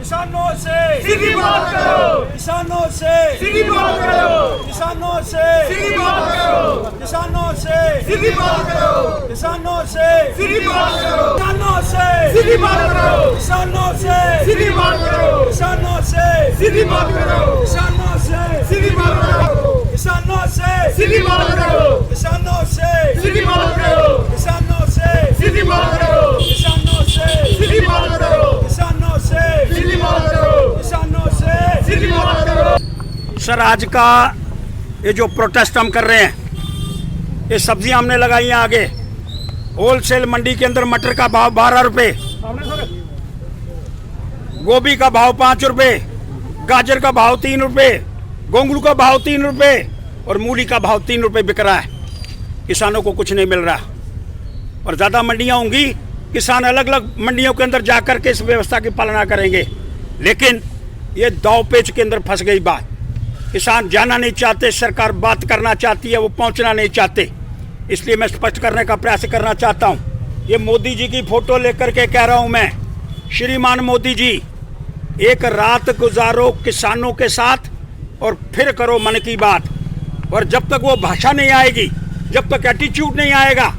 किसानों से सीधी बात करो, किसानों से सीधी बात करो, किसानों से सीधी बात करो, किसानों से सीधी बात करो, किसानों से सीधी बात करो, किसानों से सीधी बात करो, किसानों से सीधी बात करो, किसानों से सीधी बात करो, किसानों से सीधी बात करो, किसानों से सीधी बात करो, किसानों से सीधी बात करो, किसानों से सीधी बात करो, किसानों से सीधी बात करो, किसानों से सीधी बात करो, किसानों से सीधी बात करो। सर, आज का ये जो प्रोटेस्ट हम कर रहे हैं, ये सब्जियां हमने लगाई हैं आगे। होलसेल मंडी के अंदर मटर का भाव 12 रुपए, गोभी का भाव 5 रुपए, गाजर का भाव 3 रुपए, गोंगलू का भाव 3 रुपए और मूली का भाव 3 रुपए बिक रहा है। किसानों को कुछ नहीं मिल रहा। और ज़्यादा मंडियां होंगी, किसान अलग अलग मंडियों के अंदर जाकर के इस व्यवस्था की पालना करेंगे। लेकिन ये दाव पेच के अंदर फंस गई बात। किसान जाना नहीं चाहते, सरकार बात करना चाहती है, वो पहुंचना नहीं चाहते। इसलिए मैं स्पष्ट करने का प्रयास करना चाहता हूं। ये मोदी जी की फोटो लेकर के कह रहा हूं मैं, श्रीमान मोदी जी, एक रात गुजारो किसानों के साथ और फिर करो मन की बात। और जब तक वो भाषा नहीं आएगी, जब तक एटीट्यूड नहीं आएगा,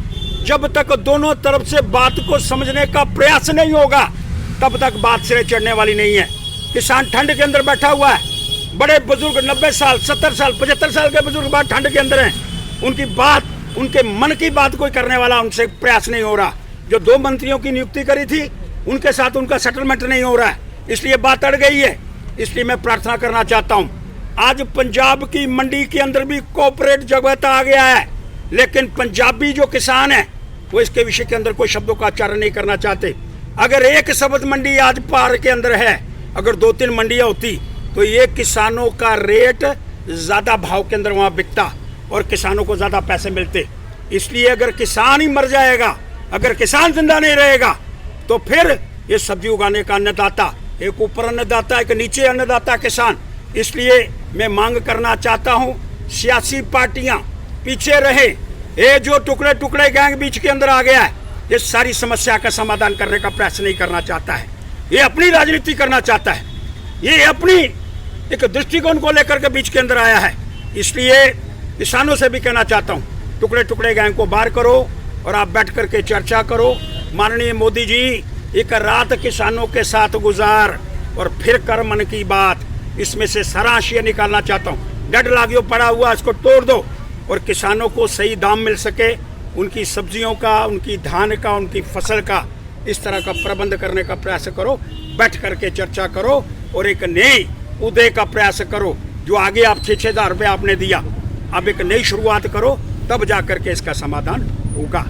जब तक दोनों तरफ से बात को समझने का प्रयास नहीं होगा, तब तक बात सिरे चढ़ने वाली नहीं है। किसान ठंड के अंदर बैठा हुआ है। बड़े बुजुर्ग 90 साल 70 साल 75 साल के बुजुर्ग बात ठंड के अंदर हैं। उनकी बात, उनके मन की बात कोई करने वाला उनसे प्रयास नहीं हो रहा। जो 2 मंत्रियों की नियुक्ति करी थी, उनके साथ उनका सेटलमेंट नहीं हो रहा है, इसलिए बात अड़ गई है। इसलिए मैं प्रार्थना करना चाहता हूँ, आज पंजाब की मंडी के अंदर भी कोऑपरेट जगत आ गया है, लेकिन पंजाबी जो किसान है वो इसके विषय के अंदर कोई शब्दों का उच्चारण नहीं करना चाहते। अगर एक शब्द मंडी आज पार के अंदर है, अगर 2-3 मंडियाँ होती तो ये किसानों का रेट ज़्यादा भाव के अंदर वहाँ बिकता और किसानों को ज़्यादा पैसे मिलते। इसलिए अगर किसान ही मर जाएगा, अगर किसान जिंदा नहीं रहेगा, तो फिर ये सब्जी उगाने का अन्नदाता, एक ऊपर अन्नदाता, एक नीचे अन्नदाता किसान। इसलिए मैं मांग करना चाहता हूँ, सियासी पार्टियाँ पीछे रहे। ये जो टुकड़े टुकड़े गैंग बीच के अंदर आ गया है, ये सारी समस्या का समाधान करने का प्रयास नहीं करना चाहता है। ये अपनी राजनीति करना चाहता है, ये अपनी एक दृष्टिकोण को लेकर के बीच के अंदर आया है। इसलिए किसानों से भी कहना चाहता हूँ, टुकड़े टुकड़े गैंग को बाहर करो और आप बैठ करके चर्चा करो। माननीय मोदी जी, एक रात किसानों के साथ गुजार और फिर कर मन की बात, इसमें से सारांश ये निकालना चाहता हूँ। डेड लागियो पड़ा हुआ, इसको तोड़ दो और किसानों को सही दाम मिल सके, उनकी सब्जियों का, उनकी धान का, उनकी फसल का, इस तरह का प्रबंध करने का प्रयास करो। बैठ करके चर्चा करो और एक नई उदय का प्रयास करो। जो आगे आप 6-6 हज़ार रुपये आपने दिया, अब एक नई शुरुआत करो, तब जा करके इसका समाधान होगा।